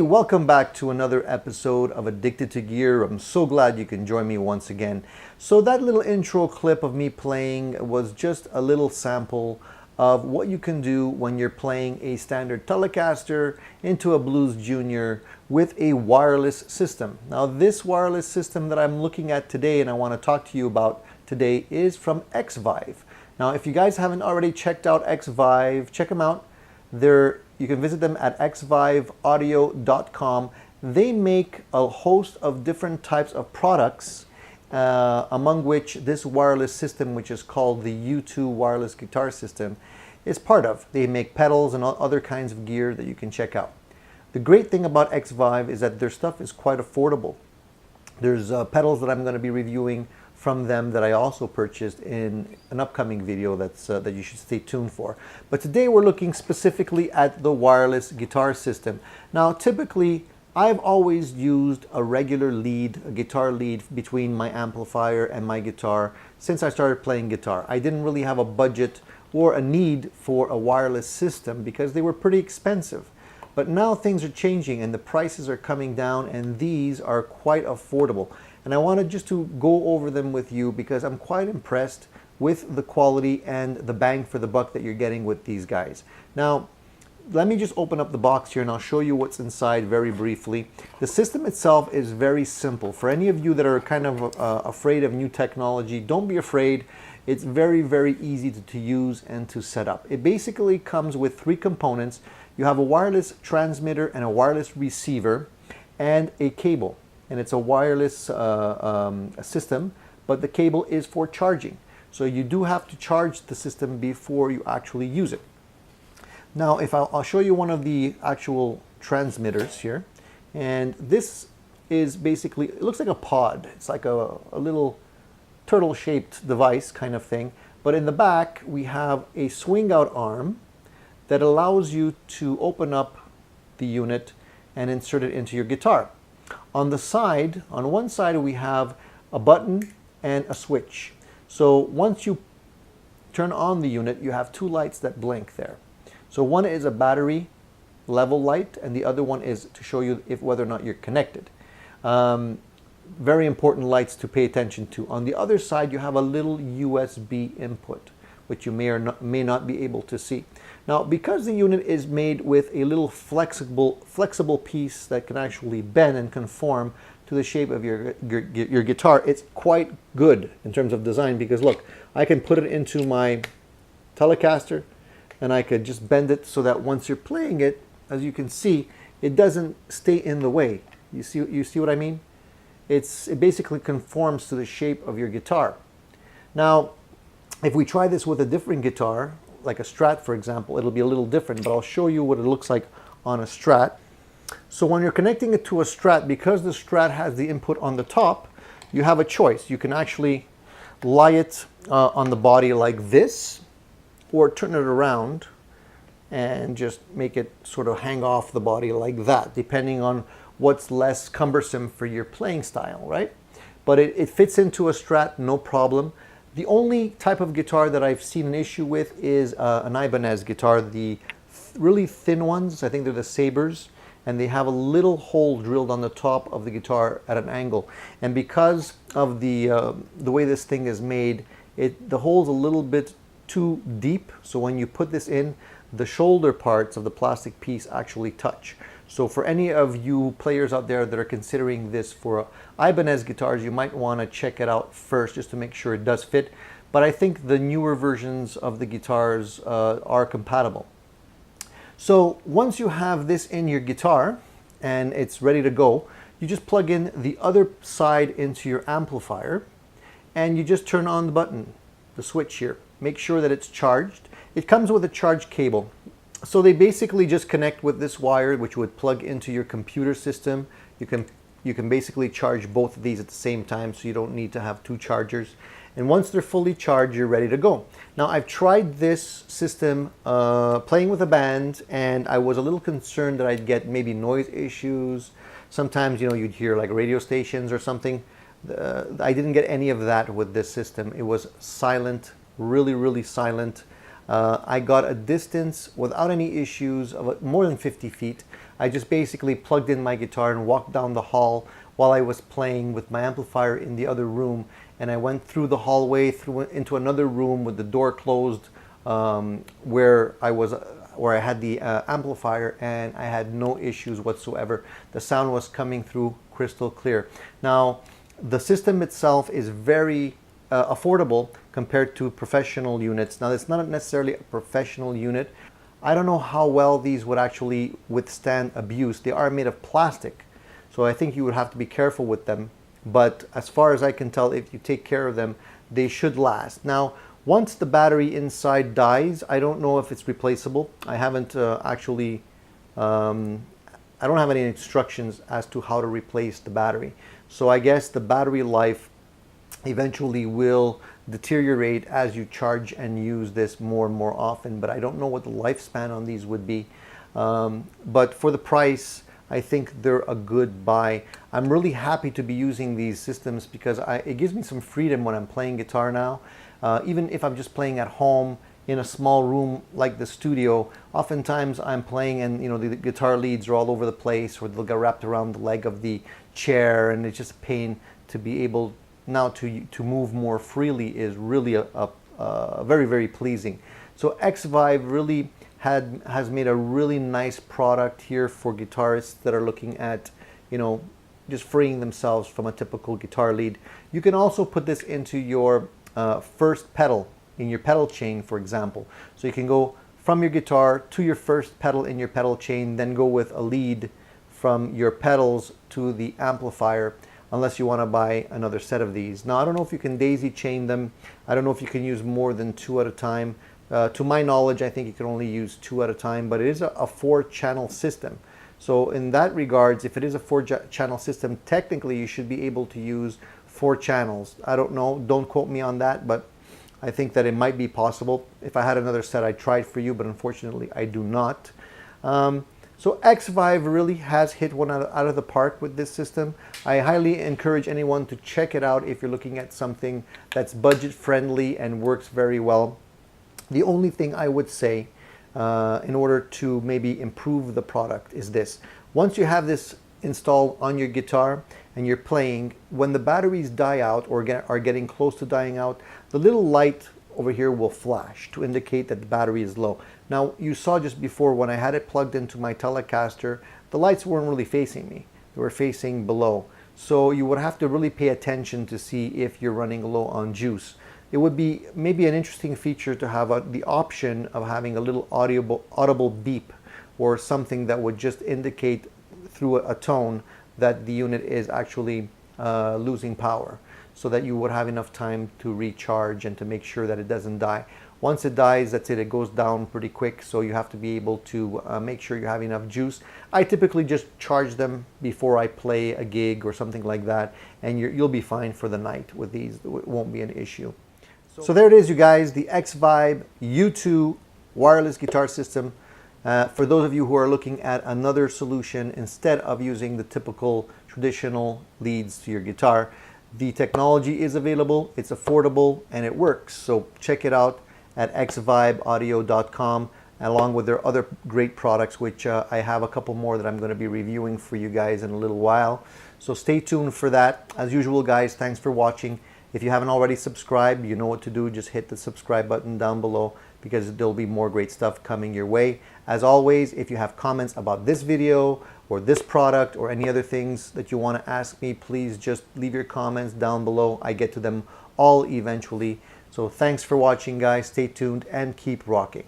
welcome back to another episode of Addicted to Gear. I'm so glad you can join me once again. So that little intro clip of me playing was just a little sample of what you can do when you're playing a standard Telecaster into a Blues Junior with a wireless system. Now this wireless system that I'm looking at today and I want to talk to you about today is from Xvive. Now if you guys haven't already checked out Xvive, check them out. You can visit them at xviveaudio.com. They make a host of different types of products, among which this wireless system, which is called the U2 wireless guitar system, is part of. They make pedals and other kinds of gear that you can check out. The great thing about Xvive is that their stuff is quite affordable. There's pedals that I'm going to be reviewing from them that I also purchased in an upcoming video that you should stay tuned for. But today we're looking specifically at the wireless guitar system. Now typically I've always used a regular lead, a guitar lead between my amplifier and my guitar since I started playing guitar. I didn't really have a budget or a need for a wireless system because they were pretty expensive. But now things are changing and the prices are coming down and these are quite affordable. And I wanted just to go over them with you because I'm quite impressed with the quality and the bang for the buck that you're getting with these guys. Now, let me just open up the box here and I'll show you what's inside very briefly. The system itself is very simple. For any of you that are kind of afraid of new technology, don't be afraid. It's very, very easy to use and to set up. It basically comes with three components. You have a wireless transmitter and a wireless receiver and a cable. And it's a wireless system, but the cable is for charging. So you do have to charge the system before you actually use it. Now, I'll show you one of the actual transmitters here. And this is basically, it looks like a pod. It's like a little turtle-shaped device kind of thing. But in the back, we have a swing-out arm that allows you to open up the unit and insert it into your guitar. On the side, on one side, we have a button and a switch. So once you turn on the unit, you have two lights that blink there. So one is a battery level light, and the other one is to show you whether or not you're connected. Very important lights to pay attention to. On the other side, you have a little USB input, which you may or may not be able to see. Now, because the unit is made with a little flexible piece that can actually bend and conform to the shape of your guitar, it's quite good in terms of design because look, I can put it into my Telecaster and I could just bend it so that once you're playing it, as you can see, it doesn't stay in the way. You see what I mean? It basically conforms to the shape of your guitar. Now, if we try this with a different guitar, like a Strat for example, it'll be a little different, but I'll show you what it looks like on a Strat. So when you're connecting it to a Strat, because the Strat has the input on the top, you have a choice. You can actually lie it on the body like this, or turn it around and just make it sort of hang off the body like that, depending on what's less cumbersome for your playing style, right? But it fits into a Strat, no problem. The only type of guitar that I've seen an issue with is an Ibanez guitar, the really thin ones. I think they're the Sabres, and they have a little hole drilled on the top of the guitar at an angle. And because of the way this thing is made, the hole's a little bit too deep. So when you put this in, the shoulder parts of the plastic piece actually touch. So for any of you players out there that are considering this for Ibanez guitars, you might want to check it out first just to make sure it does fit. But I think the newer versions of the guitars are compatible. So once you have this in your guitar and it's ready to go, you just plug in the other side into your amplifier and you just turn on the button, the switch here. Make sure that it's charged. It comes with a charge cable. So they basically just connect with this wire, which would plug into your computer system. You can basically charge both of these at the same time, so you don't need to have two chargers. And once they're fully charged, you're ready to go. Now, I've tried this system playing with a band, and I was a little concerned that I'd get maybe noise issues. Sometimes, you'd hear like radio stations or something. I didn't get any of that with this system. It was silent, really, really silent. I got a distance without any issues of more than 50 feet. I just basically plugged in my guitar and walked down the hall while I was playing with my amplifier in the other room, and I went through the hallway into another room with the door closed, where I had the amplifier, and I had no issues whatsoever. The sound was coming through crystal clear. Now, the system itself is very affordable compared to professional units. Now, it's not necessarily a professional unit. I don't know how well these would actually withstand abuse. They are made of plastic, so I think you would have to be careful with them. But as far as I can tell, if you take care of them, they should last. Now, once the battery inside dies, I don't know if it's replaceable. I haven't actually, I don't have any instructions as to how to replace the battery. So I guess the battery life eventually will deteriorate as you charge and use this more and more often, but I don't know what the lifespan on these would be. But for the price, I think they're a good buy. I'm really happy to be using these systems because it gives me some freedom when I'm playing guitar now. Even if I'm just playing at home in a small room like the studio, oftentimes I'm playing and the guitar leads are all over the place, or they'll get wrapped around the leg of the chair, and it's just a pain. To be able now to move more freely is really a very, very pleasing. So Xvive really has made a really nice product here for guitarists that are looking at just freeing themselves from a typical guitar lead. You can also put this into your first pedal in your pedal chain, for example. So you can go from your guitar to your first pedal in your pedal chain, then go with a lead from your pedals to the amplifier, unless you want to buy another set of these. Now, I don't know if you can daisy chain them. I don't know if you can use more than 2 at a time. To my knowledge, I think you can only use 2 at a time, but it is a 4-channel system. So in that regards, if it is a 4-channel system, technically you should be able to use 4 channels. I don't know, don't quote me on that, but I think that it might be possible. If I had another set, I'd try it for you, but unfortunately I do not. So Xvive really has hit one out of the park with this system. I highly encourage anyone to check it out if you're looking at something that's budget friendly and works very well. The only thing I would say in order to maybe improve the product is this. Once you have this installed on your guitar and you're playing, when the batteries die out or are getting close to dying out, the little light over here will flash to indicate that the battery is low. Now, you saw just before when I had it plugged into my Telecaster, the lights weren't really facing me. They were facing below. So you would have to really pay attention to see if you're running low on juice. It would be maybe an interesting feature to have the option of having a little audible beep or something that would just indicate through a tone that the unit is actually losing power, so that you would have enough time to recharge and to make sure that it doesn't die. Once it dies, that's it. It goes down pretty quick, so you have to be able to make sure you have enough juice. I typically just charge them before I play a gig or something like that, and you'll be fine for the night with these. It won't be an issue. So there it is, you guys, the Xvive U2 wireless guitar system. For those of you who are looking at another solution instead of using the typical traditional leads to your guitar, the technology is available, it's affordable, and it works. So check it out at xviveaudio.com, along with their other great products, which I have a couple more that I'm going to be reviewing for you guys in a little while. So stay tuned for that. As usual, guys, thanks for watching. If you haven't already subscribed, you know what to do. Just hit the subscribe button down below, because there'll be more great stuff coming your way. As always, if you have comments about this video or this product or any other things that you want to ask me, please just leave your comments down below. I get to them all eventually. So thanks for watching, guys. Stay tuned and keep rocking.